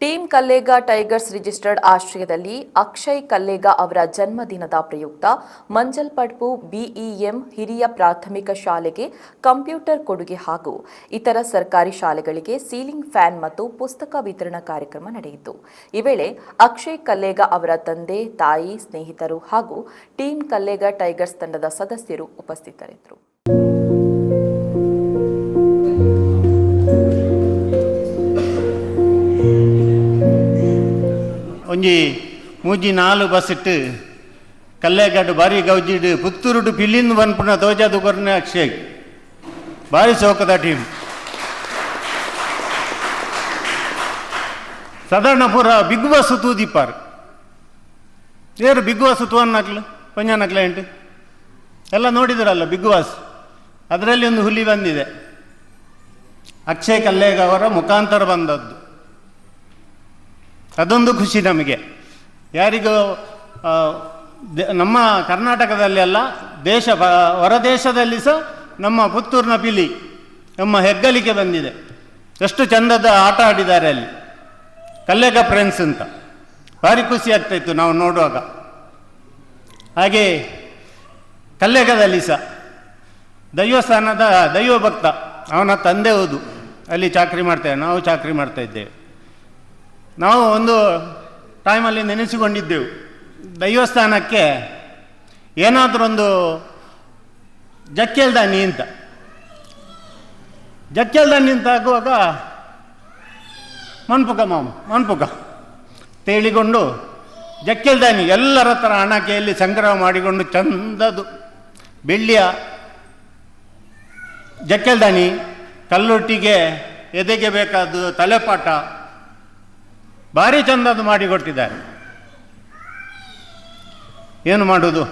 Team Kallega tigers registered ಆಶ್ರಯದಲ್ಲಿ ಅಕ್ಷಯ್ ಕಲ್ಲೇಗ ಅವರ ಜನ್ಮದಿನದ ಪ್ರಯುಕ್ತ ಮಂಜಲ್ಪಡ್ಪು ಬಿಇಎಂ ಹಿರಿಯ ಪ್ರಾಥಮಿಕ ಶಾಲೆಗೆ ಕಂಪ್ಯೂಟರ್ ಕೊಡುಗೆ ಹಾಗೂ ಇತರ ಸರ್ಕಾರಿ ಶಾಲೆಗಳಿಗೆ ಸೀಲಿಂಗ್ ಫ್ಯಾನ್ ಮತ್ತು ಪುಸ್ತಕ ವಿತರಣಾ ಕಾರ್ಯಕ್ರಮ ನಡೆಯಿತು. ಈ ವೇಳೆ ಅಕ್ಷಯ್ ಕಲ್ಲೇಗ ಅವರ ತಂದೆ, ತಾಯಿ, ಸ್ನೇಹಿತರು ಹಾಗೂ ಟೀಮ್ ಕಲ್ಲೇಗ ಟೈಗರ್ಸ್ ತಂಡದ ಸದಸ್ಯರು ಉಪಸ್ಥಿತರಿದ್ದರು. ಒಂಜಿ ಮೂಜಿ 4 ಬಸ್ ಇಟ್ಟು ಕಲ್ಲೇಗಡ್ಡು ಬಾರಿ ಗೌಜಿಡು ಪುತ್ತೂರುಡು ಪಿಲ್ಲಿಂದು ಬನ್ಪುನ ತೋಜಾದು ಕೊರ್ನೆ ಅಕ್ಷಯ್ ಬಾರಿ ಸೋಕದ ಟೀಮ್ ಸಾಧಾರಣ ಪೂರ ಬಿಗ್ ಬಾಸ್ ತೂದಿಪ್ಪಾರು ಏರು ಬಿಗ್ ಬಾಸ್ ತೂವನ್ನಕ್ಲು ಪಂಜನಕ್ಲ ಎಂಟು ಎಲ್ಲ ನೋಡಿದ್ರಲ್ಲ ಬಿಗ್ ಬಾಸ್. ಅದರಲ್ಲಿ ಒಂದು ಹುಲಿ ಬಂದಿದೆ, ಅಕ್ಷಯ್ ಕಲ್ಲೇಗ ಅವರ ಮುಖಾಂತರ ಬಂದದ್ದು. ಅದೊಂದು ಖುಷಿ ನಮಗೆ. ಯಾರಿಗೂ ನಮ್ಮ ಕರ್ನಾಟಕದಲ್ಲಿ ಅಲ್ಲ, ಹೊರದೇಶದಲ್ಲಿ ಸಹ ನಮ್ಮ ಪುತ್ತೂರಿನ ಪಿಲಿ ನಮ್ಮ ಹೆಗ್ಗಳಿಕೆ ಬಂದಿದೆ. ಎಷ್ಟು ಚಂದದ ಆಟ ಆಡಿದ್ದಾರೆ ಅಲ್ಲಿ ಕಲ್ಲೇಗ ಫ್ರೆಂಡ್ಸ್ ಅಂತ. ಭಾರಿ ಖುಷಿ ಆಗ್ತಾಯಿತ್ತು ನಾವು ನೋಡುವಾಗ. ಹಾಗೆ ಕಲ್ಲೇಗದಲ್ಲಿ ಸಹ ದೈವಸ್ಥಾನದ ದೈವ ಭಕ್ತ ಅವನ ತಂದೆ ಹೋದು ಅಲ್ಲಿ ಚಾಕರಿ ಮಾಡ್ತೇವೆ, ನಾವು ಚಾಕರಿ ಮಾಡ್ತಾಯಿದ್ದೇವೆ. ನಾವು ಒಂದು ಟೈಮಲ್ಲಿ ನೆನೆಸಿಕೊಂಡಿದ್ದೆವು, ದೈವಸ್ಥಾನಕ್ಕೆ ಏನಾದರೂ ಜಕ್ಕೆಲ್ದಾನಿ ಅಂತ ಆಗುವಾಗ ಮನ್ಪುಕ ತೇಳಿಕೊಂಡು ಜಕ್ಕೆಲ್ದಾನಿ ಎಲ್ಲರ ಹತ್ರ ಹಣ ಕೇಳಿ ಸಂಗ್ರಹ ಮಾಡಿಕೊಂಡು ಚಂದದು ಬೆಳ್ಳಿಯ ಜಕ್ಕೆಲ್ದಾನಿ, ಕಲ್ಲೊಟ್ಟಿಗೆ ಎದೆಗೆ ಬೇಕಾದ ತಲೆಪಾಟ ಭಾರಿ ಚಂದದ್ದು ಮಾಡಿಕೊಡ್ತಿದ್ದಾರೆ. ಏನು ಮಾಡೋದು,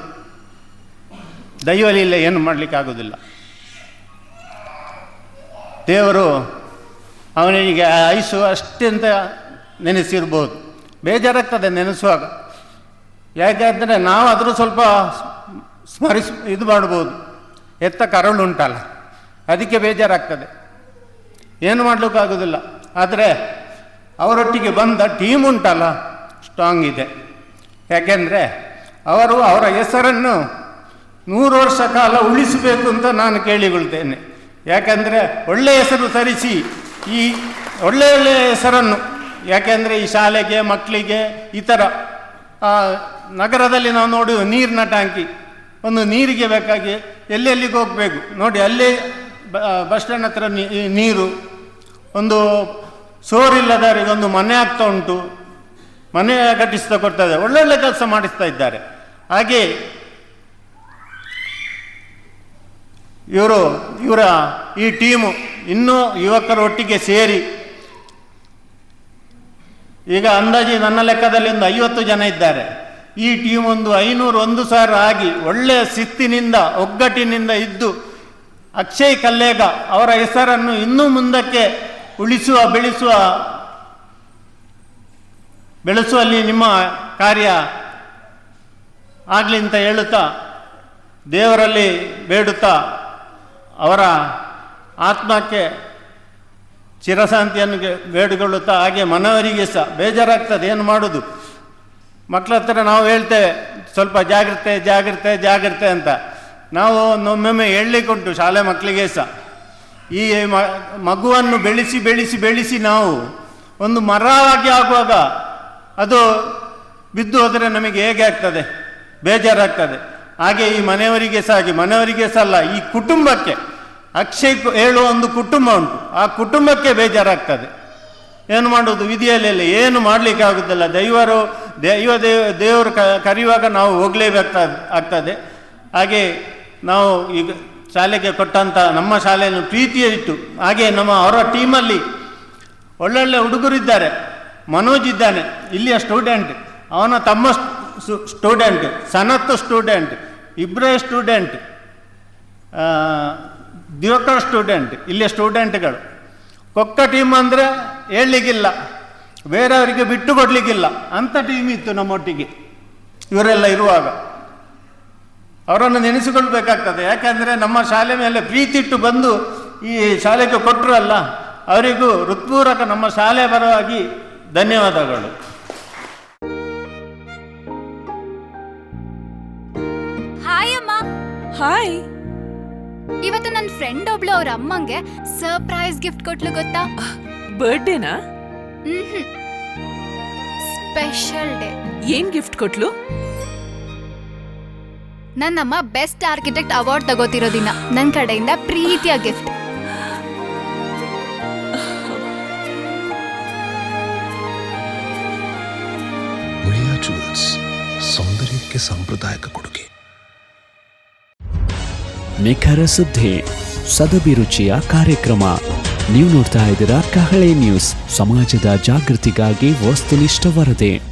ದೈವಲಿಲ್ಲ, ಏನು ಮಾಡಲಿಕ್ಕಾಗೋದಿಲ್ಲ. ದೇವರು ಅವನಿಗೆ ಆಯುಸ್ಸು ಅಷ್ಟೆಂತ ನೆನೆಸಿರ್ಬೋದು. ಬೇಜಾರಾಗ್ತದೆ ನೆನೆಸುವಾಗ, ಯಾಕೆಂದರೆ ನಾವು ಅದ್ರ ಸ್ವಲ್ಪ ಇದು ಮಾಡ್ಬೋದು. ಎತ್ತ ಕರಳು ಉಂಟಲ್ಲ, ಅದಕ್ಕೆ ಬೇಜಾರಾಗ್ತದೆ, ಏನು ಮಾಡಲಿಕ್ಕಾಗೋದಿಲ್ಲ. ಆದರೆ ಅವರೊಟ್ಟಿಗೆ ಬಂದ ಟೀಮ್ ಉಂಟಲ್ಲ ಸ್ಟ್ರಾಂಗ್ ಇದೆ. ಯಾಕೆಂದರೆ ಅವರ ಹೆಸರನ್ನು 100 ವರ್ಷ ಕಾಲ ಉಳಿಸಬೇಕು ಅಂತ ನಾನು ಕೇಳಿಕೊಳ್ತೇನೆ. ಯಾಕೆಂದರೆ ಒಳ್ಳೆಯ ಹೆಸರು ತರಿಸಿ ಈ ಒಳ್ಳೆಯ ಹೆಸರನ್ನು, ಯಾಕೆಂದರೆ ಈ ಶಾಲೆಗೆ, ಮಕ್ಕಳಿಗೆ, ಈ ಥರ ನಗರದಲ್ಲಿ ನಾವು ನೋಡಿ ನೀರಿನ ಟ್ಯಾಂಕಿ, ಒಂದು ನೀರಿಗೆ ಬೇಕಾಗಿ ಎಲ್ಲೆಲ್ಲಿಗೆ ಹೋಗಬೇಕು ನೋಡಿ, ಅಲ್ಲೇ ಬಸ್ ಸ್ಟ್ಯಾಂಡ್ ಹತ್ರ ನೀರು, ಒಂದು ಸೋರಿಲ್ಲದವರಿಗೆ ಒಂದು ಮನೆ ಆಗ್ತಾ ಉಂಟು, ಮನೆ ಕಟ್ಟಿಸ್ತಾ ಕೊಡ್ತದೆ, ಒಳ್ಳೊಳ್ಳೆ ಕೆಲಸ ಮಾಡಿಸ್ತಾ ಇದ್ದಾರೆ. ಹಾಗೆ ಇವರ ಈ ಟೀಮು ಇನ್ನೂ ಯುವಕರ ಒಟ್ಟಿಗೆ ಸೇರಿ ಈಗ ಅಂದಾಜು ನನ್ನ ಲೆಕ್ಕದಲ್ಲಿ ಒಂದು 50 ಜನ ಇದ್ದಾರೆ. ಈ ಟೀಮ್ ಒಂದು 500-1000 ಆಗಿ ಒಳ್ಳೆಯ ಶಿಸ್ತಿನಿಂದ ಒಗ್ಗಟ್ಟಿನಿಂದ ಇದ್ದು ಅಕ್ಷಯ್ ಕಲ್ಲೇಗ ಅವರ ಹೆಸರನ್ನು ಇನ್ನೂ ಮುಂದಕ್ಕೆ ಬೆಳೆಸುವಲ್ಲಿ ನಿಮ್ಮ ಕಾರ್ಯ ಆಗಲಿ ಅಂತ ಹೇಳುತ್ತಾ, ದೇವರಲ್ಲಿ ಬೇಡುತ್ತಾ, ಅವರ ಆತ್ಮಕ್ಕೆ ಚಿರಶಾಂತಿಯನ್ನು ಬೇಡಿಕೊಳ್ಳುತ್ತಾ, ಹಾಗೆ ಮನವರಿಗೆ ಸಹ ಬೇಜಾರಾಗ್ತದೆ, ಏನು ಮಾಡೋದು. ಮಕ್ಕಳ ಹತ್ರ ನಾವು ಹೇಳ್ತೇವೆ ಸ್ವಲ್ಪ ಜಾಗ್ರತೆ ಅಂತ. ನಾವು ಒಮ್ಮೊಮ್ಮೆ ಹೇಳಲಿಕ್ಕುಂಟು ಶಾಲೆ ಮಕ್ಕಳಿಗೆ ಸಹ. ಈ ಮಗುವನ್ನು ಬೆಳೆಸಿ ನಾವು ಒಂದು ಮರವಾಗಿ ಆಗುವಾಗ ಅದು ಬಿದ್ದು ಹೋದರೆ ನಮಗೆ ಹೇಗೆ ಆಗ್ತದೆ, ಬೇಜಾರಾಗ್ತದೆ. ಹಾಗೆ ಈ ಮನೆಯವರಿಗೆ ಸಹ ಅಲ್ಲ, ಈ ಕುಟುಂಬಕ್ಕೆ, ಅಕ್ಷಯ್ ಹೇಳುವ ಒಂದು ಕುಟುಂಬ ಉಂಟು, ಆ ಕುಟುಂಬಕ್ಕೆ ಬೇಜಾರಾಗ್ತದೆ. ಏನು ಮಾಡೋದು, ವಿಧಿಯಲ್ಲಿ ಏನು ಮಾಡಲಿಕ್ಕೆ ಆಗುತ್ತಿಲ್ಲ. ದೇವರು ಕರೆಯುವಾಗ ನಾವು ಹೋಗಲೇಬೇಕಾಗ್ತದೆ. ಹಾಗೆ ನಾವು ಈಗ ಶಾಲೆಗೆ ಕೊಟ್ಟಂಥ ನಮ್ಮ ಶಾಲೆಯನ್ನು ಪ್ರೀತಿಯ ಇಟ್ಟು, ಹಾಗೆ ಅವರ ಟೀಮಲ್ಲಿ ಒಳ್ಳೊಳ್ಳೆ ಹುಡುಗರಿದ್ದಾರೆ. ಮನೋಜ್ ಇದ್ದಾನೆ, ಇಲ್ಲಿಯ ಸ್ಟೂಡೆಂಟ್, ಅವನ ತಮ್ಮ ಸ್ಟೂಡೆಂಟ್, ಸನತ್ ಸ್ಟೂಡೆಂಟ್, ಇಬ್ರೇ ಸ್ಟೂಡೆಂಟ್, ದಿವಕರ್ ಸ್ಟೂಡೆಂಟ್, ಇಲ್ಲಿಯ ಸ್ಟೂಡೆಂಟ್ಗಳು. ಕೊಕ್ಕ ಟೀಮ್ ಅಂದರೆ ಹೇಳಲಿಕ್ಕಿಲ್ಲ, ಬೇರೆಯವರಿಗೆ ಬಿಟ್ಟು ಕೊಡಲಿಕ್ಕಿಲ್ಲ, ಅಂಥ ಟೀಮ್ ಇತ್ತು ನಮ್ಮೊಟ್ಟಿಗೆ ಇವರೆಲ್ಲ ಇರುವಾಗ. ಅವರನ್ನು ನೆನೆಸಿಕೊಳ್ಬೇಕಾಗ್ತದೆ. ಯಾಕೆಂದರೆ ನಮ್ಮ ಶಾಲೆ ಮೇಲೆ ಪ್ರೀತಿ ಇಟ್ಟು ಬಂದು ಈ ಶಾಲೆಗೆ ಕೊಟ್ಟರಲ್ಲ, ಅವರಿಗೂ ಹೃತ್ಪೂರ್ವಕ ನಮ್ಮ ಶಾಲೆ ಪರವಾಗಿ ಧನ್ಯವಾದಗಳು. ಹಾಯ್ ಅಮ್ಮ. ಹಾಯ್. ಇವತ್ತು ನನ್ನ ಫ್ರೆಂಡ್ ಒಬ್ಳು ಅವ್ರ ಅಮ್ಮಂಗೆ ಸರ್ಪ್ರೈಸ್ ಗಿಫ್ಟ್ ಕೊಟ್ಲು ಗೊತ್ತಾ? ಬರ್ಡೇನಾ? Special day. ಏನ್ ಗಿಫ್ಟ್ ಕೊಟ್ಲು? ನನ್ನಮ್ಮ ಬೆಸ್ಟ್ ಆರ್ಕಿಟೆಕ್ಟ್ ಅವಾರ್ಡ್ ತಗೋತಿರೋ ದಿನ ನನ್ನ ಕಡೆಯಿಂದ ಪ್ರೀತಿಯ ಗಿಫ್ಟ್. ಮುಳಿಯಾ ಜುವೆಲ್ಸ್, ಸೌಂದರ್ಯಕ್ಕೆ ಸಾಂಪ್ರದಾಯಿಕ ಕೊಡುಗೆ. ನಿಖರ ಸುದ್ದಿ, ಸದಭಿರುಚಿಯ ಕಾರ್ಯಕ್ರಮ. ನೀವು ನೋಡ್ತಾ ಇದ್ದೀರಾ ಕಹಳೆ ನ್ಯೂಸ್, ಸಮಾಜದ ಜಾಗೃತಿಗಾಗಿ ವಸ್ತುನಿಷ್ಠ ವರದಿ.